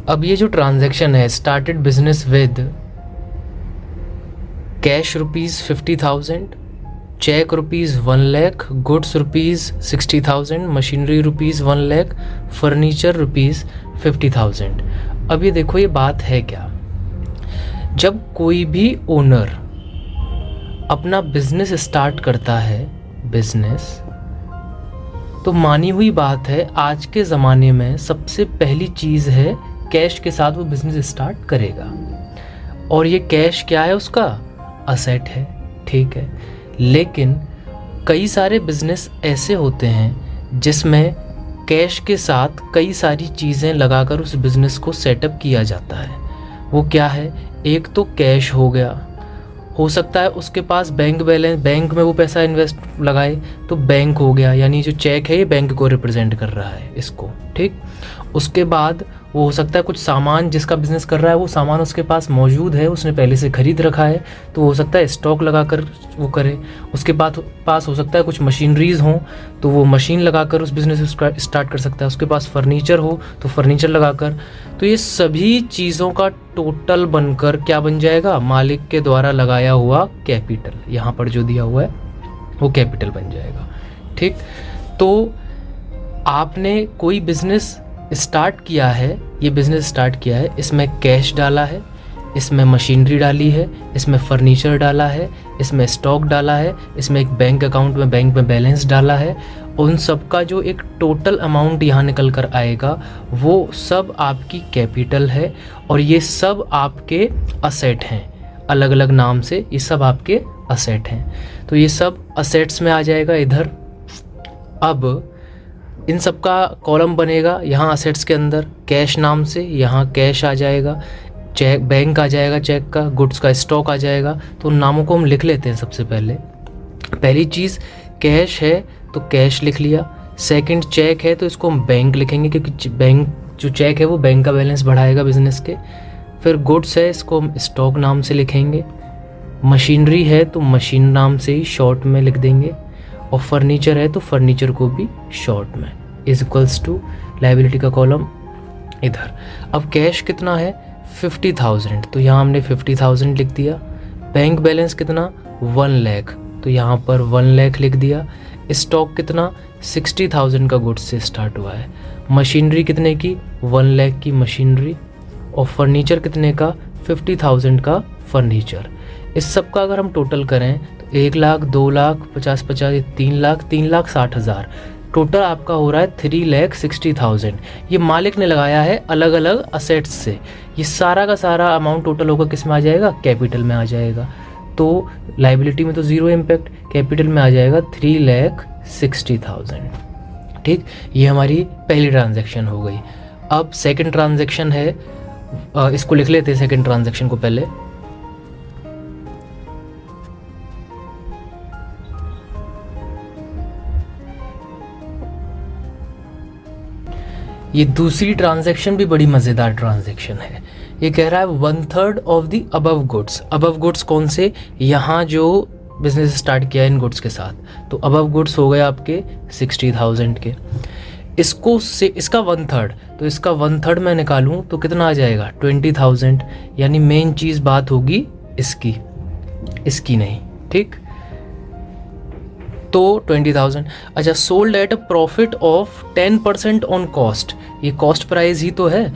अब ये जो ट्रांजैक्शन है, started business with cash ₹50,000, check ₹1,00,000, goods ₹60,000, machinery ₹1,00,000, furniture ₹50,000। अब ये देखो, ये बात है क्या, जब कोई भी ओनर अपना बिजनेस स्टार्ट करता है, बिजनेस, तो मानी हुई बात है आज के ज़माने में सबसे पहली चीज़ है कैश के साथ वो बिजनेस स्टार्ट करेगा। और ये कैश क्या है, उसका असेट है, ठीक है। लेकिन कई सारे बिजनेस ऐसे होते हैं जिसमें कैश के साथ कई सारी चीज़ें लगाकर उस बिज़नेस को सेटअप किया जाता है। वो क्या है, एक तो कैश हो गया, हो सकता है उसके पास बैंक बैलेंस, बैंक में वो पैसा इन्वेस्ट लगाए तो बैंक हो गया, यानी जो चेक है ये बैंक को रिप्रेजेंट कर रहा है इसको, ठीक। उसके बाद वो हो सकता है कुछ सामान, जिसका बिजनेस कर रहा है वो सामान उसके पास मौजूद है, उसने पहले से खरीद रखा है, तो हो सकता है स्टॉक लगाकर वो करे। उसके बाद पास हो सकता है कुछ मशीनरीज हों, तो वो मशीन लगाकर उस बिज़नेस को स्टार्ट कर सकता है। उसके पास फर्नीचर हो तो फर्नीचर लगाकर। तो ये सभी चीज़ों का टोटल बनकर क्या बन जाएगा, मालिक के द्वारा लगाया हुआ कैपिटल, यहाँ पर जो दिया हुआ है वो कैपिटल बन जाएगा, ठीक। तो आपने कोई बिजनेस स्टार्ट किया है, ये बिज़नेस स्टार्ट किया है, इसमें कैश डाला है, इसमें मशीनरी डाली है, इसमें फर्नीचर डाला है, इसमें स्टॉक डाला है, इसमें एक बैंक अकाउंट में बैंक में बैलेंस डाला है। उन सब का जो एक टोटल अमाउंट यहाँ निकल कर आएगा वो सब आपकी कैपिटल है, और ये सब आपके असेट हैं, अलग अलग नाम से ये सब आपके असेट हैं। तो ये सब असेट्स में आ जाएगा इधर। अब इन सब का कॉलम बनेगा यहाँ असेट्स के अंदर, कैश नाम से यहाँ कैश आ जाएगा, चेक बैंक आ जाएगा, चेक का, गुड्स का स्टॉक आ जाएगा। तो उन नामों को हम लिख लेते हैं। सबसे पहली चीज़ कैश है तो कैश लिख लिया। सेकंड चेक है तो इसको हम बैंक लिखेंगे, क्योंकि बैंक जो चेक है वो बैंक का बैलेंस बढ़ाएगा बिजनेस के। फिर गुड्स है, इसको हम स्टॉक नाम से लिखेंगे। मशीनरी है तो मशीन नाम से ही शॉर्ट में लिख देंगे, और फर्नीचर है तो फर्नीचर को भी शॉर्ट में, इज इक्वल्स टू लायबिलिटी का कॉलम इधर। अब कैश कितना है 50,000, तो यहाँ हमने 50,000 लिख दिया। बैंक बैलेंस कितना 1,00,000, तो यहाँ पर 1,00,000 लिख दिया। स्टॉक कितना 60,000 का गुड्स से स्टार्ट हुआ है। मशीनरी कितने की 1,00,000 की मशीनरी, और फर्नीचर कितने का 50,000 का फर्नीचर। इस सब का अगर हम टोटल करें तो 1,00,000, 2,00,000, 50,50, 3,00,000, 3,60,000, टोटल आपका हो रहा है 3,60,000। ये मालिक ने लगाया है अलग अलग असेट्स से। ये सारा का सारा अमाउंट टोटल होकर किस में आ जाएगा, कैपिटल में आ जाएगा। तो लायबिलिटी में तो ज़ीरो इम्पैक्ट, कैपिटल में आ जाएगा 3,60,000, ठीक। ये हमारी पहली ट्रांजैक्शन हो गई। अब सेकंड ट्रांजैक्शन है, इसको लिख लेते हैं सेकंड ट्रांजैक्शन को पहले। ये दूसरी ट्रांजैक्शन भी बड़ी मज़ेदार ट्रांजैक्शन है। ये कह रहा है 1/3 of the above goods. Above goods कौन से, यहाँ जो बिजनेस स्टार्ट किया है इन गुड्स के साथ, तो अबव गुड्स हो गए आपके 60,000 के। इसको से इसका 1/3, तो इसका 1/3 मैं निकालूं तो कितना आ जाएगा 20,000, यानी मेन चीज़ बात होगी इसकी नहीं, ठीक। तो 20,000। अच्छा, sold at a profit of 10% on cost, ये कॉस्ट प्राइस ही तो है,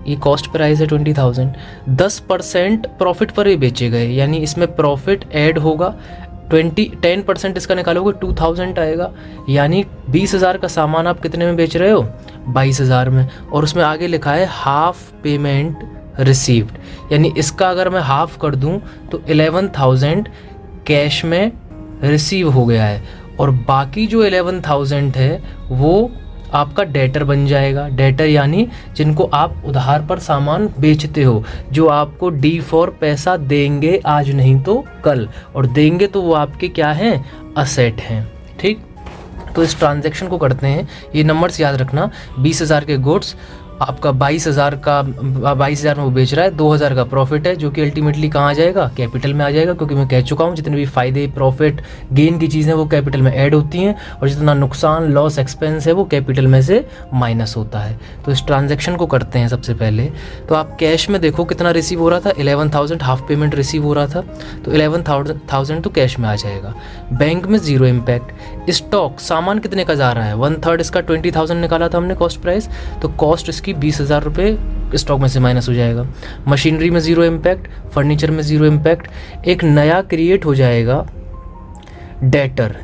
ये कॉस्ट प्राइस है 20,000। 10% प्रॉफिट पर ही बेचे गए, यानी इसमें प्रॉफिट ऐड होगा। 10% इसका निकालोगे 2,000 आएगा, यानी 20,000 का सामान आप कितने में बेच रहे हो 22,000 में। और उसमें आगे लिखा है हाफ पेमेंट रिसीव्ड, यानी इसका अगर मैं हाफ कर दूं तो 11,000 कैश में रिसीव हो गया है, और बाकी जो 11,000 है वो आपका डेटर बन जाएगा। डेटर यानी जिनको आप उधार पर सामान बेचते हो, जो आपको डी फॉर पैसा देंगे आज नहीं तो कल, और देंगे तो वो आपके क्या हैं, असेट हैं, ठीक। तो इस ट्रांजैक्शन को करते हैं, ये नंबर्स याद रखना। 20,000 के गुड्स आपका 22,000 में वो बेच रहा है, 2,000 का प्रॉफिट है, जो कि अल्टीमेटली कहाँ आ जाएगा, कैपिटल में आ जाएगा, क्योंकि मैं कह चुका हूँ जितने भी फ़ायदे प्रॉफिट गेन की चीज़ें वो कैपिटल में ऐड होती हैं, और जितना नुकसान लॉस एक्सपेंस है वो कैपिटल में से माइनस होता है। तो इस ट्रांजेक्शन को करते हैं सबसे पहले। तो आप कैश में देखो कितना रिसीव हो रहा था, 11,000 हाफ पेमेंट रिसीव हो रहा था, तो 11,000 तो कैश में आ जाएगा। बैंक में ज़ीरो इम्पैक्ट। स्टॉक सामान कितने का जा रहा है, 1/3 इसका 20,000 निकाला था हमने कॉस्ट प्राइस, तो कॉस्ट इसकी 20,000 रुपये स्टॉक में से माइनस हो जाएगा। मशीनरी में ज़ीरो इम्पैक्ट, फर्नीचर में ज़ीरो इम्पैक्ट। एक नया क्रिएट हो जाएगा डेटर,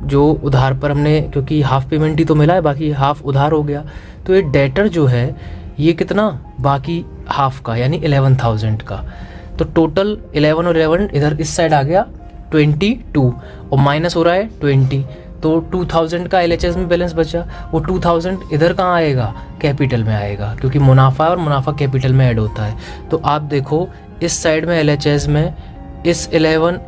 जो उधार पर हमने, क्योंकि हाफ पेमेंट ही तो मिला है, बाकी हाफ उधार हो गया, तो ये डेटर जो है ये कितना, बाकी हाफ का यानी 11,000 का। तो टोटल 11 और 11 इधर इस साइड आ गया 22, और माइनस हो रहा है 20, तो 2,000 का LHS में बैलेंस बचा। वो 2,000 इधर कहाँ आएगा, कैपिटल में आएगा, क्योंकि मुनाफा और मुनाफा कैपिटल में ऐड होता है। तो आप देखो इस साइड में LHS में इस 11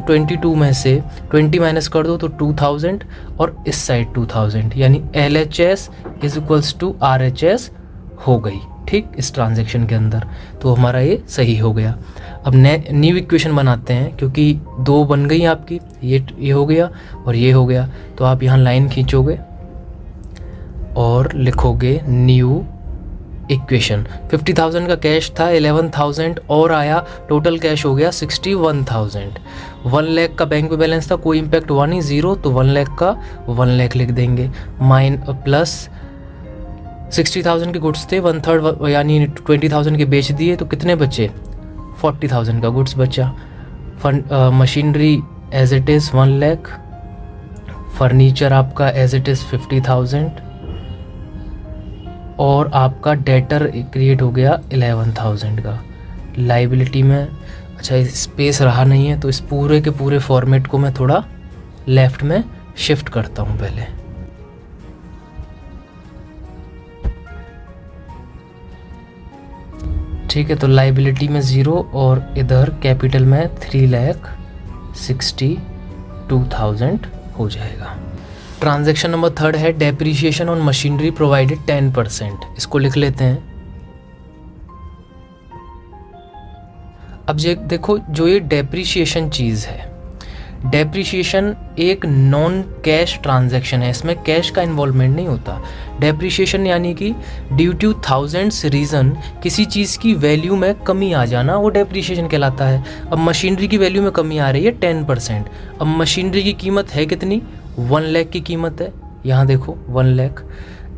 22 में से 20 माइनस कर दो तो 2,000, और इस साइड 2,000, यानी LHS is equals to RHS हो गई। ठीक, इस ट्रांजैक्शन के अंदर तो हमारा ये सही हो गया। अब न्यू इक्वेशन बनाते हैं, क्योंकि दो बन गई आपकी, ये हो गया और ये हो गया। तो आप यहाँ लाइन खींचोगे और लिखोगे न्यू इक्वेशन। 50,000 का कैश था, 11,000 और आया, टोटल कैश हो गया 61,000। 1 लाख का बैंक में बैलेंस था, कोई इम्पैक्ट हुआ नहीं, ज़ीरो, तो 1 लाख का 1 लाख लिख देंगे, प्लस 60,000 के गुड्स थे, 1/3 यानी 20,000 के बेच दिए, तो कितने बचे, 40,000 का गुड्स बचा। Machinery as it is 1 lakh, furniture आपका एज इट इज़ 50,000, और आपका डेटर क्रिएट हो गया 11,000 का। लाइबिलिटी में अच्छा स्पेस रहा नहीं है, तो इस पूरे के पूरे फॉर्मेट को मैं थोड़ा लेफ़्ट में शिफ्ट करता हूँ पहले। ठीक है, तो लाइबिलिटी में 0 और इधर कैपिटल में 3,62,000 हो जाएगा। ट्रांजैक्शन नंबर 3 है डेप्रिसिएशन ऑन मशीनरी प्रोवाइडेड 10%। इसको लिख लेते हैं। अब ये देखो, जो ये डेप्रिसिएशन चीज़ है, डेप्रिसिएशन एक नॉन कैश ट्रांजैक्शन है, इसमें कैश का इन्वॉल्वमेंट नहीं होता। डेप्रिसिएशन यानी कि ड्यू टू थाउजेंड्स रीज़न किसी चीज़ की वैल्यू में कमी आ जाना, वो डेप्रिसिएशन कहलाता है। अब मशीनरी की वैल्यू में कमी आ रही है 10%। अब मशीनरी की कीमत है कितनी, 1 लाख की कीमत है, यहाँ देखो 1 लाख,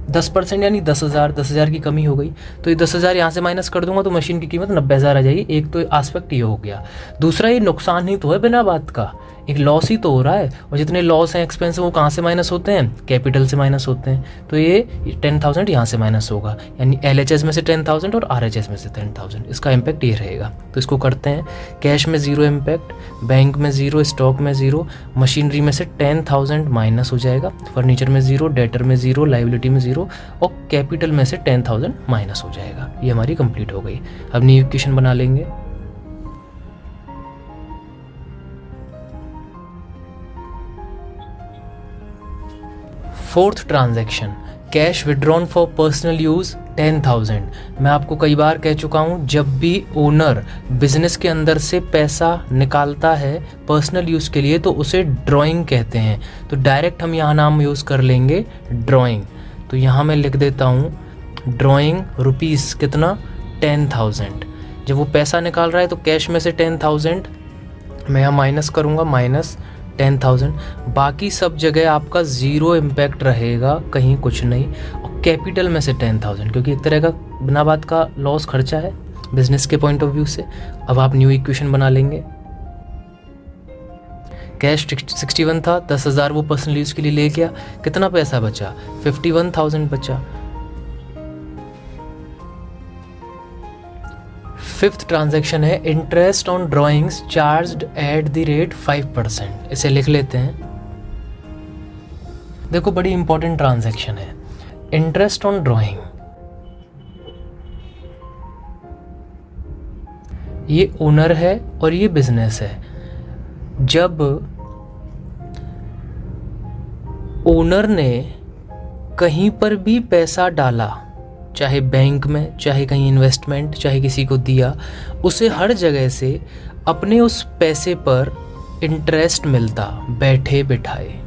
10% यानी 10,000 की कमी हो गई, तो ये 10,000 यहाँ से माइनस कर दूंगा तो मशीन की कीमत 90,000 आ जाएगी। एक तो एस्पेक्ट ये हो गया। दूसरा, ये नुकसान ही तो है बिना बात का, एक लॉस ही तो हो रहा है, और जितने लॉस हैं एक्सपेंस वो कहाँ से माइनस होते हैं, कैपिटल से माइनस होते हैं। तो ये 10,000 यहाँ से माइनस होगा, यानी LHS में से 10,000 और RHS में से 10,000, इसका इम्पैक्ट ये रहेगा। तो इसको करते हैं, कैश में 0 इम्पैक्ट, बैंक में 0, स्टॉक में 0, मशीनरी में से 10,000 माइनस हो जाएगा, फर्नीचर में 0, डेटर में 0, लाइबिलिटी में 0, और कैपिटल में से 10,000 माइनस हो जाएगा। ये हमारी कंप्लीट हो गई। अब न्यू इक्वेशन बना लेंगे। Fourth transaction, cash withdrawn for personal use 10,000। मैं आपको कई बार कह चुका हूँ, जब भी ओनर बिजनेस के अंदर से पैसा निकालता है पर्सनल यूज़ के लिए तो उसे ड्राइंग कहते हैं। तो डायरेक्ट हम यहाँ नाम यूज़ कर लेंगे ड्राइंग। तो यहाँ मैं लिख देता हूँ ड्राइंग रुपीज़ कितना, 10,000। जब वो पैसा निकाल रहा है तो कैश में से 10,000 मैं यहाँ माइनस करूँगा, माइनस 10,000। बाकी सब जगह आपका 0 इम्पैक्ट रहेगा, कहीं कुछ नहीं। और कैपिटल में से 10,000, क्योंकि एक तरह का बिना बात का लॉस खर्चा है बिजनेस के पॉइंट ऑफ व्यू से। अब आप न्यू इक्वेशन बना लेंगे। कैश 61 था, 10,000 वो पर्सनल यूज़ के लिए ले गया, कितना पैसा बचा, 51,000 बचा। फिफ्थ ट्रांजैक्शन है interest on drawings charged at the rate 5%। इसे लिख लेते हैं। देखो, बड़ी इंपॉर्टेंट ट्रांजैक्शन है इंटरेस्ट ऑन ड्राइंग। ये ओनर है और ये बिजनेस है। जब ओनर ने कहीं पर भी पैसा डाला, चाहे बैंक में, चाहे कहीं इन्वेस्टमेंट, चाहे किसी को दिया, उसे हर जगह से अपने उस पैसे पर इंटरेस्ट मिलता बैठे बिठाए।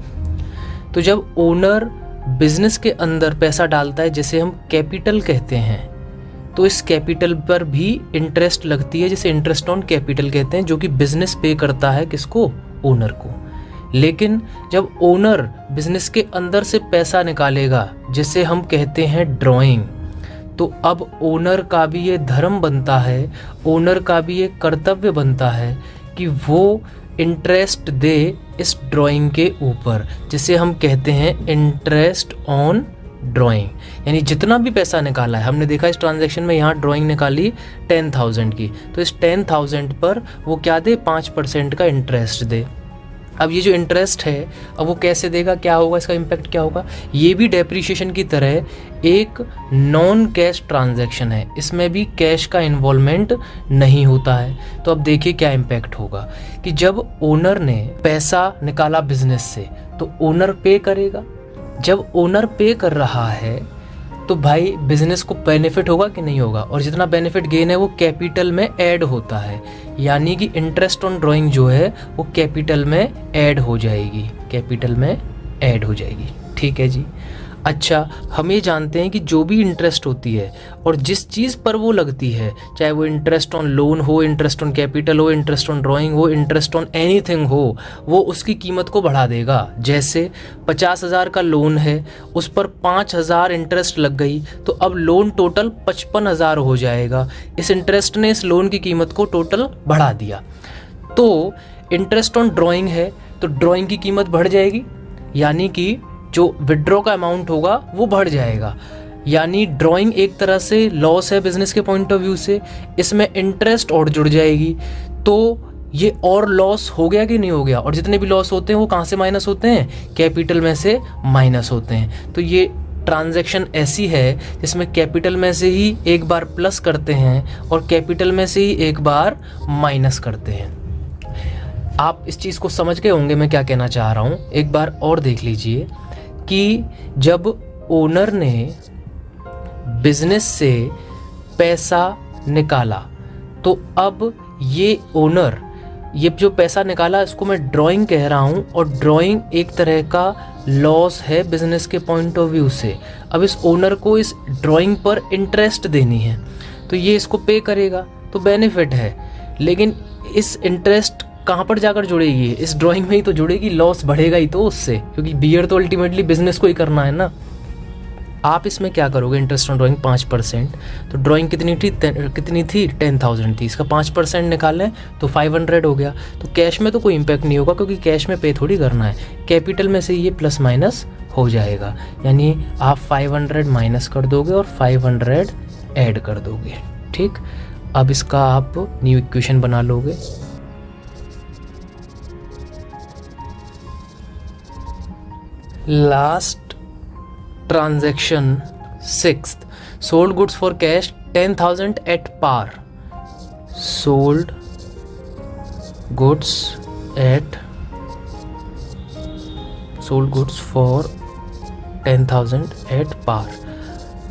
तो जब ओनर बिजनेस के अंदर पैसा डालता है, जैसे हम कैपिटल कहते हैं, तो इस कैपिटल पर भी इंटरेस्ट लगती है, जिसे इंटरेस्ट ऑन कैपिटल कहते हैं, जो कि बिजनेस पे करता है किसको? ओनर को। लेकिन जब ओनर बिजनेस के अंदर से पैसा निकालेगा, जिसे हम कहते हैं ड्राइंग, तो अब ओनर का भी ये धर्म बनता है, ओनर का भी ये कर्तव्य बनता है कि वो इंटरेस्ट दे इस ड्राइंग के ऊपर, जिसे हम कहते हैं इंटरेस्ट ऑन ड्राइंग। यानी जितना भी पैसा निकाला है, हमने देखा इस ट्रांजैक्शन में यहाँ ड्राइंग निकाली 10,000 की, तो इस 10,000 पर वो क्या दे? 5% का इंटरेस्ट दे। अब ये जो इंटरेस्ट है, अब वो कैसे देगा, क्या होगा, इसका इम्पैक्ट क्या होगा? ये भी डेप्रिसिएशन की तरह एक नॉन कैश ट्रांजैक्शन है, इसमें भी कैश का इन्वॉल्वमेंट नहीं होता है। तो अब देखिए क्या इम्पैक्ट होगा कि जब ओनर ने पैसा निकाला बिजनेस से, तो ओनर पे करेगा। जब ओनर पे कर रहा है तो भाई बिजनेस को बेनिफिट होगा कि नहीं होगा? और जितना बेनिफिट गेन है वो कैपिटल में ऐड होता है, यानी कि इंटरेस्ट ऑन ड्राइंग जो है वो कैपिटल में ऐड हो जाएगी, कैपिटल में ऐड हो जाएगी। ठीक है जी। अच्छा, हम ये जानते हैं कि जो भी इंटरेस्ट होती है और जिस चीज़ पर वो लगती है, चाहे वो इंटरेस्ट ऑन लोन हो, इंटरेस्ट ऑन कैपिटल हो, इंटरेस्ट ऑन ड्राइंग हो, इंटरेस्ट ऑन एनीथिंग हो, वो उसकी कीमत को बढ़ा देगा। जैसे 50,000 का लोन है, उस पर 5,000 इंटरेस्ट लग गई, तो अब लोन टोटल 55,000 हो जाएगा। इस इंटरेस्ट ने इस लोन की कीमत को टोटल बढ़ा दिया। तो इंटरेस्ट ऑन ड्राइंग है तो ड्राइंग की कीमत बढ़ जाएगी, यानी कि जो विड्रॉ का अमाउंट होगा वो बढ़ जाएगा। यानी ड्राइंग एक तरह से लॉस है बिजनेस के पॉइंट ऑफ व्यू से, इसमें इंटरेस्ट और जुड़ जाएगी, तो ये और लॉस हो गया कि नहीं हो गया? और जितने भी लॉस होते हैं वो कहाँ से माइनस होते हैं? कैपिटल में से माइनस होते हैं। तो ये ट्रांजैक्शन ऐसी है जिसमें कैपिटल में से ही एक बार प्लस करते हैं और कैपिटल में से ही एक बार माइनस करते हैं। आप इस चीज़ को समझ गए होंगे मैं क्या कहना चाह रहा हूँ। एक बार और देख लीजिए कि जब ओनर ने बिजनेस से पैसा निकाला, तो अब ये ओनर, ये जो पैसा निकाला इसको मैं ड्राइंग कह रहा हूँ, और ड्राइंग एक तरह का लॉस है बिजनेस के पॉइंट ऑफ व्यू से। अब इस ओनर को इस ड्राइंग पर इंटरेस्ट देनी है, तो ये इसको पे करेगा, तो बेनिफिट है। लेकिन इस इंटरेस्ट कहाँ पर जाकर जुड़ेगी? इस ड्राइंग में ही तो जुड़ेगी, लॉस बढ़ेगा ही तो उससे, क्योंकि बियर तो अल्टीमेटली बिजनेस को ही करना है ना। आप इसमें क्या करोगे? इंटरेस्ट ऑन ड्राइंग 5%, तो ड्राइंग कितनी थी? 10,000 थी, इसका 5% निकालें तो 500 हो गया। तो कैश में तो कोई इम्पैक्ट नहीं होगा, क्योंकि कैश में पे थोड़ी करना है, कैपिटल में से ये प्लस माइनस हो जाएगा। यानी आप 500 माइनस कर दोगे और 500 ऐड कर दोगे। ठीक, अब इसका आप न्यू इक्वेशन बना लोगे। Last transaction 6th, sold goods for cash 10,000 at par. Sold goods for 10,000 at par.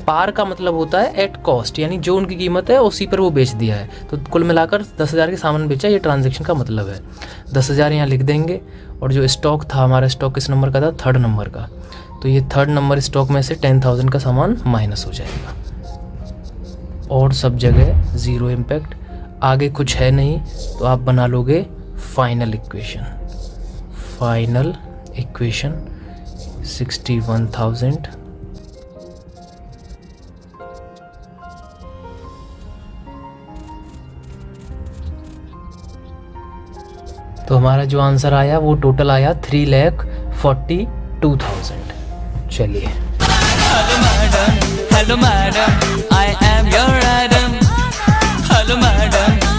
Par का मतलब होता है एट कॉस्ट, यानी जो उनकी कीमत है उसी पर वो बेच दिया है। तो कुल मिलाकर 10,000 के सामान बेचा, ये ट्रांजैक्शन का मतलब है। 10,000 यहाँ लिख देंगे, और जो स्टॉक था हमारा, स्टॉक किस नंबर का था? 3rd नंबर का। तो ये 3rd नंबर स्टॉक में से 10,000 का सामान माइनस हो जाएगा, और सब जगह ज़ीरो इम्पैक्ट। आगे कुछ है नहीं, तो आप बना लोगे फाइनल इक्वेशन। फाइनल इक्वेशन 61,000 तो हमारा जो आंसर आया वो टोटल आया 3,42,000। चलिए, Hello madam, I am your Adam. Hello madam.